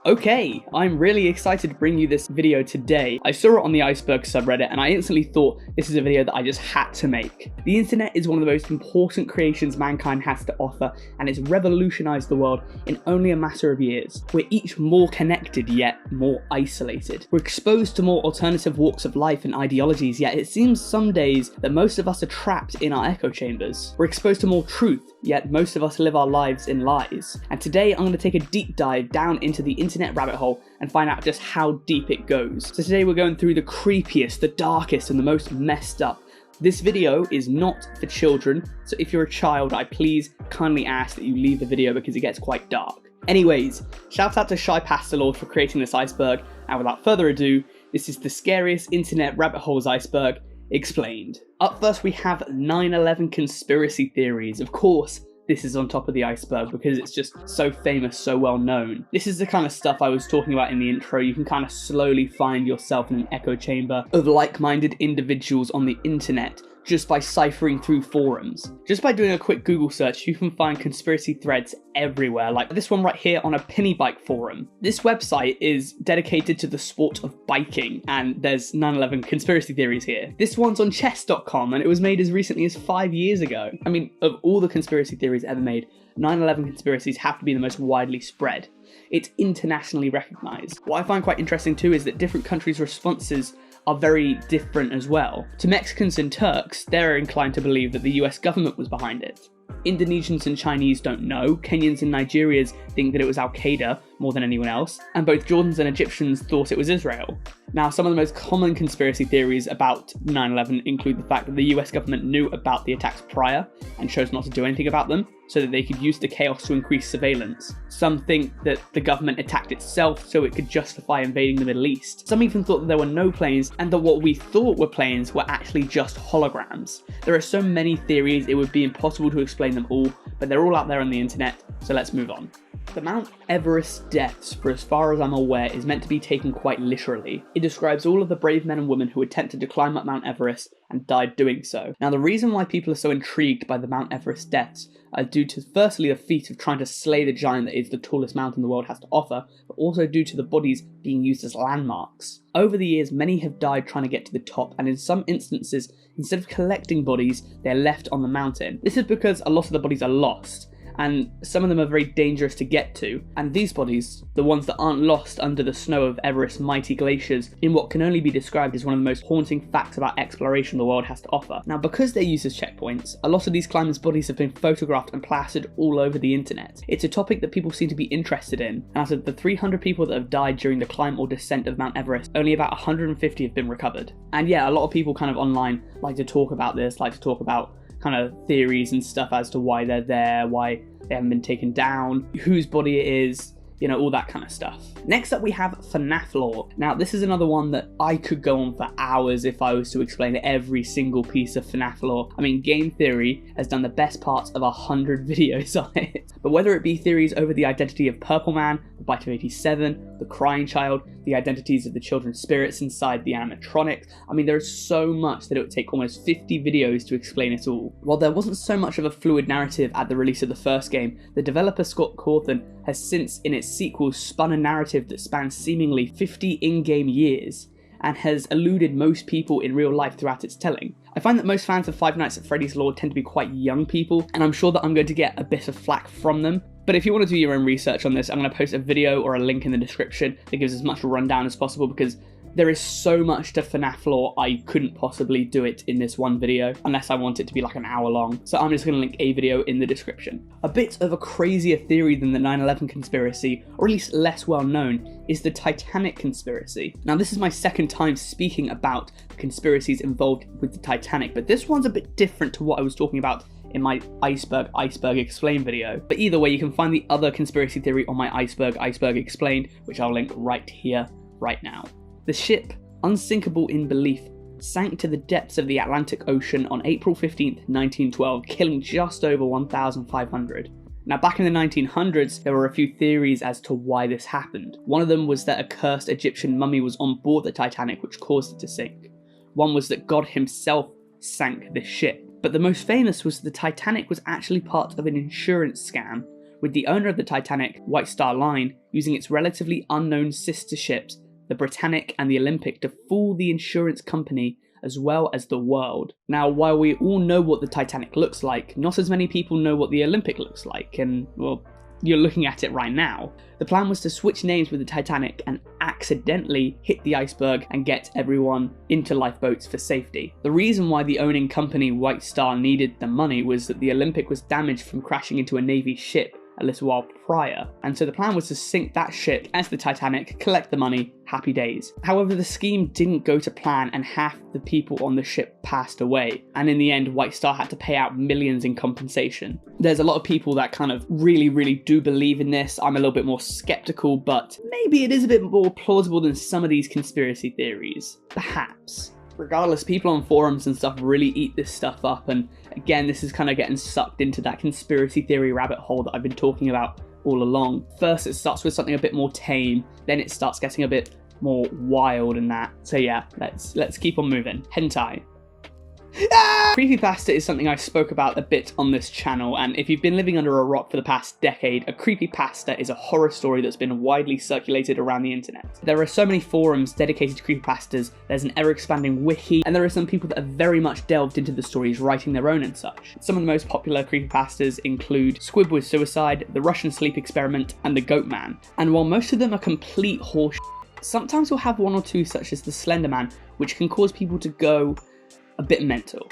Okay, I'm really excited to bring you this video today. I saw it on the Iceberg subreddit and I instantly thought this is a video that I just had to make. The internet is one of the most important creations mankind has to offer, and it's revolutionized the world in only a matter of years. We're each more connected yet more isolated. We're exposed to more alternative walks of life and ideologies, yet it seems some days that most of us are trapped in our echo chambers. We're exposed to more truth, yet most of us live our lives in lies. And today I'm going to take a deep dive down into the internet rabbit hole and find out just how deep it goes. So today we're going through the creepiest, the darkest, and the most messed up. This video is not for children, so if you're a child, I please kindly ask that you leave the video because it gets quite dark. Anyways, shout out to Shypastalord for creating this iceberg, and without further ado, this is the scariest internet rabbit holes iceberg explained. Up first we have 9/11 conspiracy theories. Of course, this is on top of the iceberg because it's just so famous, so well known. This is the kind of stuff I was talking about in the intro. You can kind of slowly find yourself in an echo chamber of like-minded individuals on the internet just by ciphering through forums. Just by doing a quick Google search, you can find conspiracy threads everywhere, like this one right here on a penny bike forum. This website is dedicated to the sport of biking, and there's 9/11 conspiracy theories here. This one's on chess.com, and it was made as recently as 5 years ago. I mean, of all the conspiracy theories ever made, 9/11 conspiracies have to be the most widely spread. It's internationally recognised. What I find quite interesting too is that different countries' responses are very different as well. To Mexicans and Turks, they're inclined to believe that the US government was behind it. Indonesians and Chinese don't know, Kenyans and Nigerians think that it was Al-Qaeda more than anyone else, and both Jordans and Egyptians thought it was Israel. Now, some of the most common conspiracy theories about 9/11 include the fact that the US government knew about the attacks prior and chose not to do anything about them, so that they could use the chaos to increase surveillance. Some think that the government attacked itself so it could justify invading the Middle East. Some even thought that there were no planes and that what we thought were planes were actually just holograms. There are so many theories it would be impossible to explain them all, but they're all out there on the internet, so let's move on. The Mount Everest deaths, for as far as I'm aware, is meant to be taken quite literally. It describes all of the brave men and women who attempted to climb up Mount Everest and died doing so. Now, the reason why people are so intrigued by the Mount Everest deaths are due to firstly the feat of trying to slay the giant that is the tallest mountain the world has to offer, but also due to the bodies being used as landmarks. Over the years, many have died trying to get to the top, and in some instances, instead of collecting bodies, they're left on the mountain. This is because a lot of the bodies are lost, and some of them are very dangerous to get to, and these bodies, the ones that aren't lost under the snow of Everest's mighty glaciers, in what can only be described as one of the most haunting facts about exploration the world has to offer. Now, because they're used as checkpoints, a lot of these climbers' bodies have been photographed and plastered all over the internet. It's a topic that people seem to be interested in, and out of the 300 people that have died during the climb or descent of Mount Everest, only about 150 have been recovered. And yeah, a lot of people kind of online like to talk about this, like to talk about kind of theories and stuff as to why they're there, why they haven't been taken down, whose body it is, you know, all that kind of stuff. Next up we have FNAF lore. Now, this is another one that I could go on for hours if I was to explain every single piece of FNAF lore. I mean, Game Theory has done the best parts of 100 videos on it. But whether it be theories over the identity of Purple Man, the Bite of 87, the Crying Child, the identities of the children's spirits inside the animatronics, I mean, there is so much that it would take almost 50 videos to explain it all. While there wasn't so much of a fluid narrative at the release of the first game, the developer Scott Cawthon has since, in its sequels, spun a narrative that spans seemingly 50 in-game years and has eluded most people in real life throughout its telling. I find that most fans of Five Nights at Freddy's lore tend to be quite young people, and I'm sure that I'm going to get a bit of flack from them. But if you want to do your own research on this, I'm going to post a video or a link in the description that gives as much rundown as possible, because there is so much to FNAF lore, I couldn't possibly do it in this one video, unless I want it to be like an hour long. So I'm just going to link a video in the description. A bit of a crazier theory than the 9/11 conspiracy, or at least less well known, is the Titanic conspiracy. Now, this is my second time speaking about the conspiracies involved with the Titanic, but this one's a bit different to what I was talking about in my Iceberg Explained video. But either way, you can find the other conspiracy theory on my Iceberg Explained, which I'll link right here, right now. The ship, unsinkable in belief, sank to the depths of the Atlantic Ocean on April 15th, 1912, killing just over 1,500. Now, back in the 1900s, there were a few theories as to why this happened. One of them was that a cursed Egyptian mummy was on board the Titanic, which caused it to sink. One was that God himself sank this ship. But the most famous was the Titanic was actually part of an insurance scam with the owner of the Titanic, White Star Line, using its relatively unknown sister ships, the Britannic and the Olympic, to fool the insurance company as well as the world. Now, while we all know what the Titanic looks like, not as many people know what the Olympic looks like, and, well, you're looking at it right now. The plan was to switch names with the Titanic and accidentally hit the iceberg and get everyone into lifeboats for safety. The reason why the owning company White Star needed the money was that the Olympic was damaged from crashing into a Navy ship a little while prior, and so the plan was to sink that ship as the Titanic, collect the money, happy days. However, the scheme didn't go to plan and half the people on the ship passed away, and in the end White Star had to pay out millions in compensation. There's a lot of people that kind of really do believe in this. I'm a little bit more skeptical, but maybe it is a bit more plausible than some of these conspiracy theories. Perhaps. Regardless, people on forums and stuff really eat this stuff up, and again, this is kind of getting sucked into that conspiracy theory rabbit hole that I've been talking about all along. First it starts with something a bit more tame, then it starts getting a bit more wild and that. So yeah, let's keep on moving. Hentai. Creepypasta is something I spoke about a bit on this channel, and if you've been living under a rock for the past decade, a creepypasta is a horror story that's been widely circulated around the internet. There are so many forums dedicated to creepypastas, there's an ever-expanding wiki, and there are some people that have very much delved into the stories, writing their own and such. Some of the most popular creepypastas include Squidward's Suicide, The Russian Sleep Experiment, and The Goat Man. And while most of them are complete horseshit, sometimes you'll have one or two such as The Slenderman, which can cause people to go a bit mental.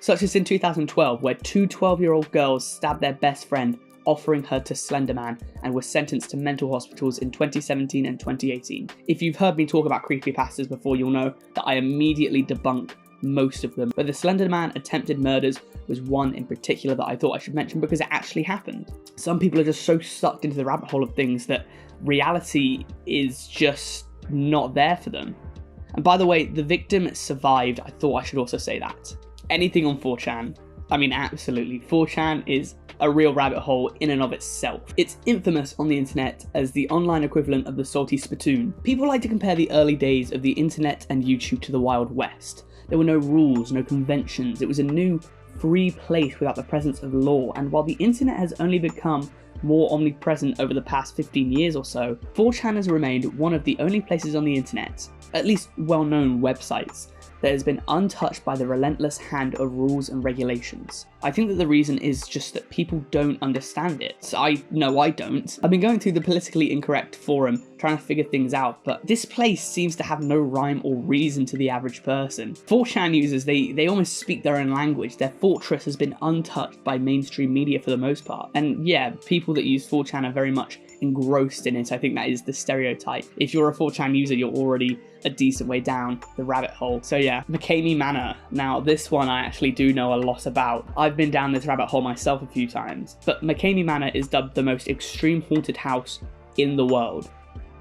Such as in 2012, where two 12-year-old girls stabbed their best friend, offering her to Slenderman, and were sentenced to mental hospitals in 2017 and 2018. If you've heard me talk about creepypastas before, you'll know that I immediately debunk most of them, but the Slenderman attempted murders was one in particular that I thought I should mention because it actually happened. Some people are just so sucked into the rabbit hole of things that reality is just not there for them. And by the way, the victim survived. I thought I should also say that. Anything on 4chan, I mean absolutely, 4chan is a real rabbit hole in and of itself. It's infamous on the internet as the online equivalent of the salty spittoon. People like to compare the early days of the internet and YouTube to the Wild West. There were no rules, no conventions. It was a new, free place without the presence of law, and while the internet has only become more omnipresent over the past 15 years or so, 4chan has remained one of the only places on the internet, at least well-known websites, that has been untouched by the relentless hand of rules and regulations. I think that the reason is just that people don't understand it. I know I don't. I've been going through the politically incorrect forum trying to figure things out, but this place seems to have no rhyme or reason to the average person. 4chan users, they almost speak their own language. Their fortress has been untouched by mainstream media for the most part. And yeah, people that use 4chan are very much engrossed in it. I think that is the stereotype. If you're a 4chan user, you're already a decent way down the rabbit hole. So yeah, McKamey Manor. Now this one I actually do know a lot about. I've been down this rabbit hole myself a few times, but McKamey Manor is dubbed the most extreme haunted house in the world.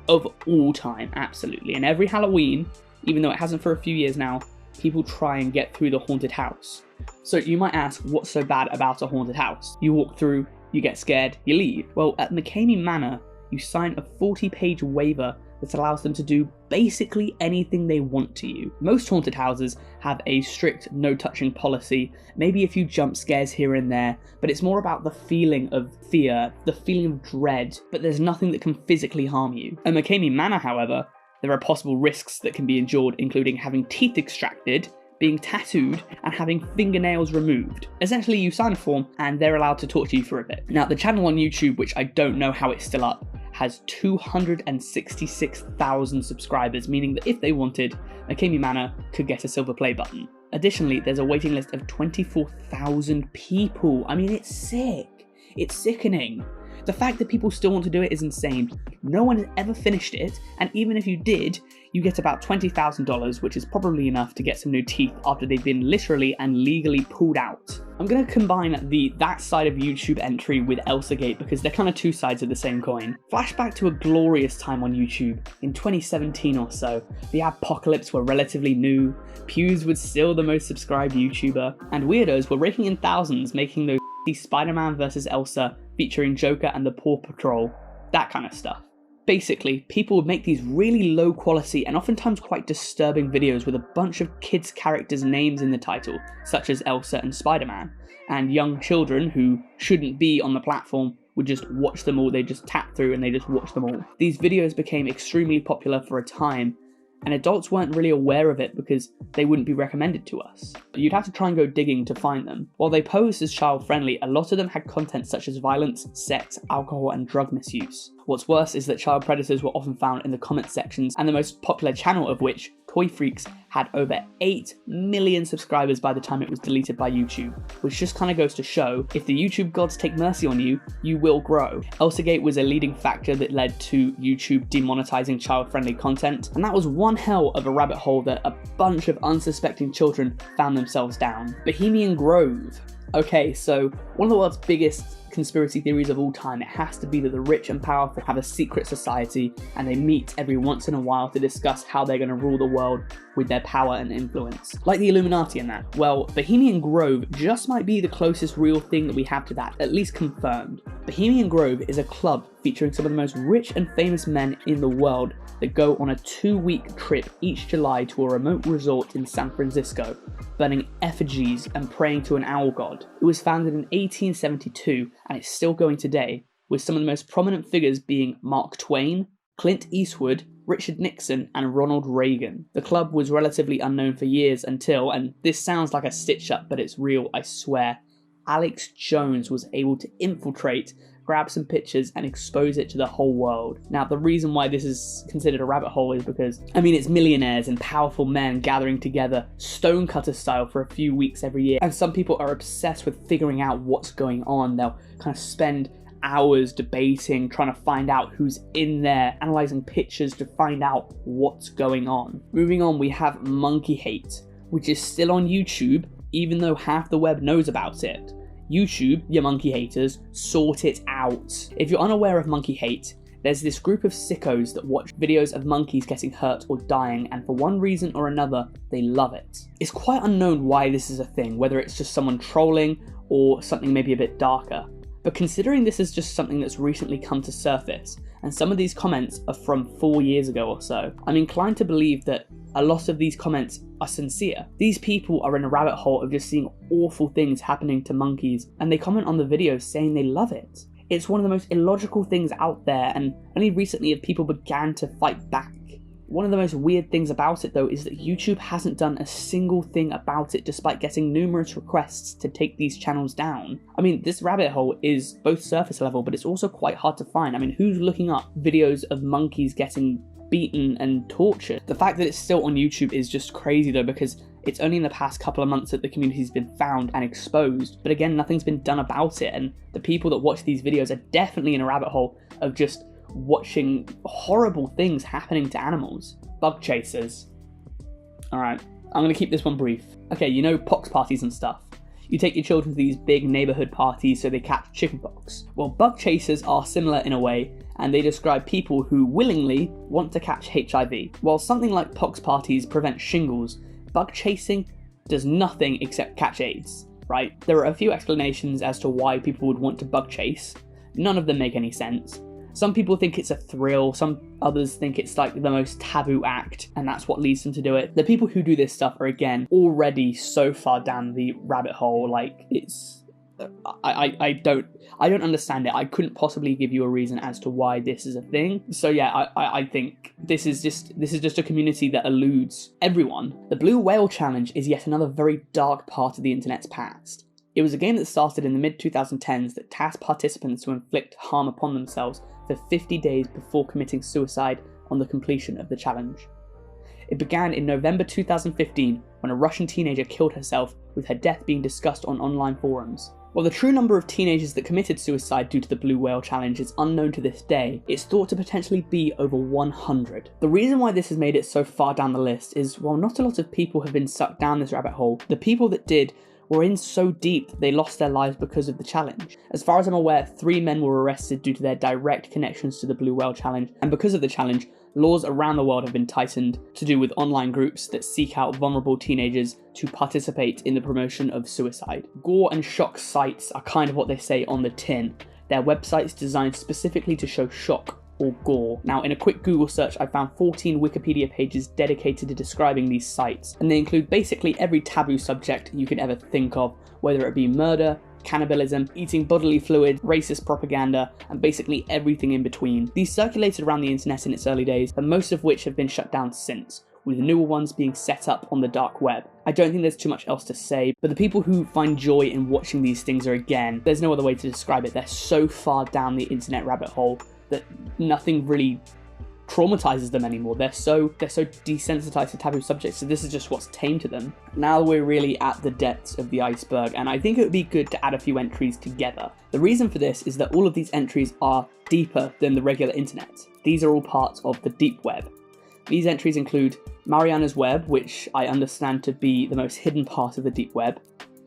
Of all time, absolutely. And every Halloween, even though it hasn't for a few years now, people try and get through the haunted house. So you might ask, what's so bad about a haunted house? You walk through, you get scared, you leave. Well, at McKamey Manor, you sign a 40-page waiver that allows them to do basically anything they want to you. Most haunted houses have a strict no-touching policy, maybe a few jump scares here and there, but it's more about the feeling of fear, the feeling of dread, but there's nothing that can physically harm you. At McKamey Manor, however, there are possible risks that can be endured, including having teeth extracted, being tattooed, and having fingernails removed. Essentially, you sign a form and they're allowed to talk to you for a bit. Now, the channel on YouTube, which I don't know how it's still up, has 266,000 subscribers, meaning that if they wanted, McKamey Manor could get a silver play button. Additionally, there's a waiting list of 24,000 people. I mean, it's sick. It's sickening. The fact that people still want to do it is insane. No one has ever finished it, and even if you did, you get about $20,000, which is probably enough to get some new teeth after they've been literally and legally pulled out. I'm going to combine that side of YouTube entry with Elsagate because they're kind of two sides of the same coin. Flashback to a glorious time on YouTube. In 2017 or so, the apocalypse were relatively new, Pews was still the most subscribed YouTuber, and weirdos were raking in thousands making those Spider-Man vs. Elsa featuring Joker and the Paw Patrol, that kind of stuff. Basically, people would make these really low quality and oftentimes quite disturbing videos with a bunch of kids' characters' names in the title, such as Elsa and Spider-Man, and young children who shouldn't be on the platform would just watch them all. They just tap through and they just watch them all. These videos became extremely popular for a time, and adults weren't really aware of it because they wouldn't be recommended to us. You'd have to try and go digging to find them. While they posed as child-friendly, a lot of them had content such as violence, sex, alcohol, and drug misuse. What's worse is that child predators were often found in the comment sections, and the most popular channel of which, Toy Freaks, had over 8 million subscribers by the time it was deleted by YouTube, which just kind of goes to show, if the YouTube gods take mercy on you, you will grow. Elsagate was a leading factor that led to YouTube demonetizing child-friendly content, and that was one hell of a rabbit hole that a bunch of unsuspecting children found themselves down. Bohemian Grove. Okay, so one of the world's biggest conspiracy theories of all time, it has to be that the rich and powerful have a secret society and they meet every once in a while to discuss how they're going to rule the world with their power and influence. Like the Illuminati and that. Well, Bohemian Grove just might be the closest real thing that we have to that, at least confirmed. Bohemian Grove is a club featuring some of the most rich and famous men in the world that go on a 2-week trip each July to a remote resort in San Francisco, burning effigies and praying to an owl god. It was founded in 1872 and it's still going today, with some of the most prominent figures being Mark Twain, Clint Eastwood, Richard Nixon, and Ronald Reagan. The club was relatively unknown for years until, and this sounds like a stitch-up, but it's real, I swear, Alex Jones was able to infiltrate, grab some pictures, and expose it to the whole world. Now, the reason why this is considered a rabbit hole is because, I mean, it's millionaires and powerful men gathering together, stonecutter style, for a few weeks every year, and some people are obsessed with figuring out what's going on. They'll kind of spend hours debating, trying to find out who's in there, analysing pictures to find out what's going on. Moving on, we have Monkey Hate, which is still on YouTube, even though half the web knows about it. YouTube, you monkey haters, sort it out. If you're unaware of monkey hate, there's this group of sickos that watch videos of monkeys getting hurt or dying, and for one reason or another, they love it. It's quite unknown why this is a thing, whether it's just someone trolling or something maybe a bit darker. But considering this is just something that's recently come to surface, and some of these comments are from 4 years ago or so, I'm inclined to believe that a lot of these comments are sincere. These people are in a rabbit hole of just seeing awful things happening to monkeys, and they comment on the videos saying they love it. It's one of the most illogical things out there, and only recently have people began to fight back. One of the most weird things about it though is that YouTube hasn't done a single thing about it despite getting numerous requests to take these channels down. I mean, this rabbit hole is both surface level, but it's also quite hard to find. I mean, who's looking up videos of monkeys getting beaten and tortured? The fact that it's still on YouTube is just crazy though, because it's only in the past couple of months that the community's been found and exposed, but again, nothing's been done about it, and the people that watch these videos are definitely in a rabbit hole of just watching horrible things happening to animals. Bug chasers. Alright, I'm gonna keep this one brief. Okay, you know pox parties and stuff. You take your children to these big neighbourhood parties so they catch chickenpox. Well, bug chasers are similar in a way, and they describe people who willingly want to catch HIV. While something like pox parties prevent shingles, bug chasing does nothing except catch AIDS, right? There are a few explanations as to why people would want to bug chase. None of them make any sense. Some people think it's a thrill, some others think it's like the most taboo act, and that's what leads them to do it. The people who do this stuff are, again, already so far down the rabbit hole, like, it's... I don't understand it. I couldn't possibly give you a reason as to why this is a thing. So yeah, I think this is just a community that eludes everyone. The Blue Whale Challenge is yet another very dark part of the internet's past. It was a game that started in the mid-2010s that tasked participants to inflict harm upon themselves for 50 days before committing suicide on the completion of the challenge. It began in November 2015 when a Russian teenager killed herself, with her death being discussed on online forums. While the true number of teenagers that committed suicide due to the Blue Whale Challenge is unknown to this day, it's thought to potentially be over 100. The reason why this has made it so far down the list is, while not a lot of people have been sucked down this rabbit hole, the people that did were in so deep that they lost their lives because of the challenge. As far as I'm aware, 3 men were arrested due to their direct connections to the Blue Whale Challenge, and because of the challenge, laws around the world have been tightened to do with online groups that seek out vulnerable teenagers to participate in the promotion of suicide. Gore and shock sites are kind of what they say on the tin. They're websites designed specifically to show shock or gore. Now, in a quick Google search, I found 14 Wikipedia pages dedicated to describing these sites, and they include basically every taboo subject you could ever think of, whether it be murder, cannibalism, eating bodily fluid, racist propaganda, and basically everything in between. These circulated around the internet in its early days, but most of which have been shut down since, with newer ones being set up on the dark web. I don't think there's too much else to say, but the people who find joy in watching these things are, again, there's no other way to describe it, they're so far down the internet rabbit hole that nothing really traumatizes them anymore. They're so desensitized to taboo subjects, so this is just what's tame to them. Now we're really at the depths of the iceberg, and I think it would be good to add a few entries together. The reason for this is that all of these entries are deeper than the regular internet. These are all parts of the deep web. These entries include Mariana's Web, which I understand to be the most hidden part of the deep web,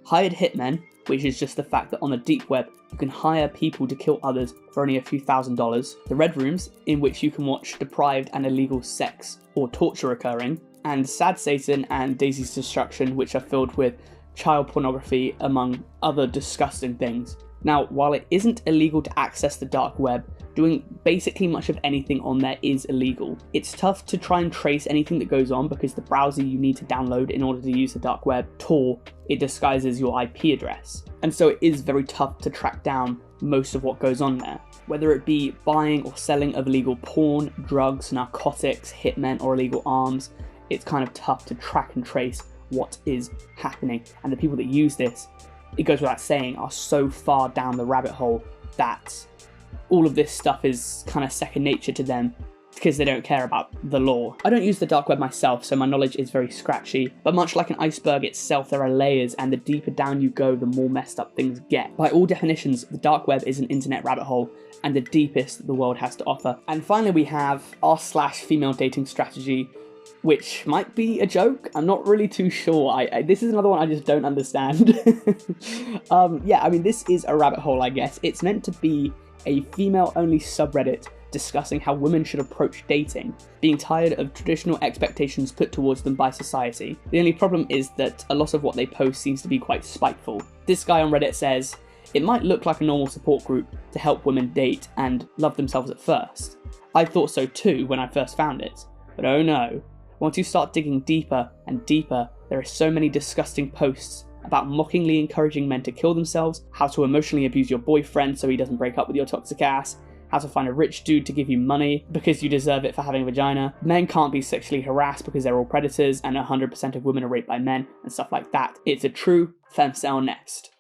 hired hitmen, which is just the fact that on the deep web you can hire people to kill others for only a few $1,000s, the red rooms, in which you can watch deprived and illegal sex or torture occurring, and Sad Satan and Daisy's Destruction, which are filled with child pornography among other disgusting things. Now, while it isn't illegal to access the dark web, doing basically much of anything on there is illegal. It's tough to try and trace anything that goes on because the browser you need to download in order to use the dark web, Tor, it disguises your IP address. And so it is very tough to track down most of what goes on there. Whether it be buying or selling of illegal porn, drugs, narcotics, hitmen, or illegal arms, it's kind of tough to track and trace what is happening. And the people that use this, it goes without saying, are so far down the rabbit hole that all of this stuff is kind of second nature to them because they don't care about the law. I don't use the dark web myself, so my knowledge is very scratchy, but much like an iceberg itself, there are layers, and the deeper down you go, the more messed up things get. By all definitions, the dark web is an internet rabbit hole, and the deepest the world has to offer. And finally we have r/female dating strategy, which might be a joke. I'm not really too sure. This is another one I just don't understand. Yeah, I mean, this is a rabbit hole, I guess. It's meant to be a female-only subreddit discussing how women should approach dating, being tired of traditional expectations put towards them by society. The only problem is that a lot of what they post seems to be quite spiteful. This guy on Reddit says, "It might look like a normal support group to help women date and love themselves at first. I thought so too when I first found it, but oh no. Once you start digging deeper and deeper, there are so many disgusting posts about mockingly encouraging men to kill themselves, how to emotionally abuse your boyfriend so he doesn't break up with your toxic ass, how to find a rich dude to give you money because you deserve it for having a vagina. Men can't be sexually harassed because they're all predators, and 100% of women are raped by men," and stuff like that. It's a true femcel nest.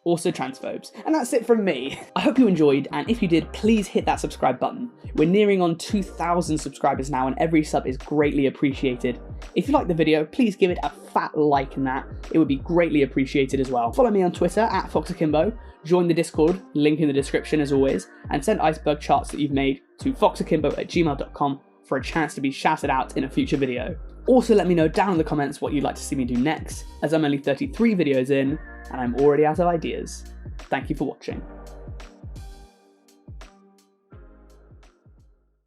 Also transphobes. And that's it from me. I hope you enjoyed, and if you did, please hit that subscribe button. We're nearing on 2,000 subscribers now, and every sub is greatly appreciated. If you liked the video, please give it a fat like in that. It would be greatly appreciated as well. Follow me on Twitter at FoxAkimbo, join the Discord, link in the description as always, and send iceberg charts that you've made to foxakimbo@gmail.com for a chance to be shouted out in a future video. Also let me know down in the comments what you'd like to see me do next, as I'm only 33 videos in, and I'm already out of ideas. Thank you for watching.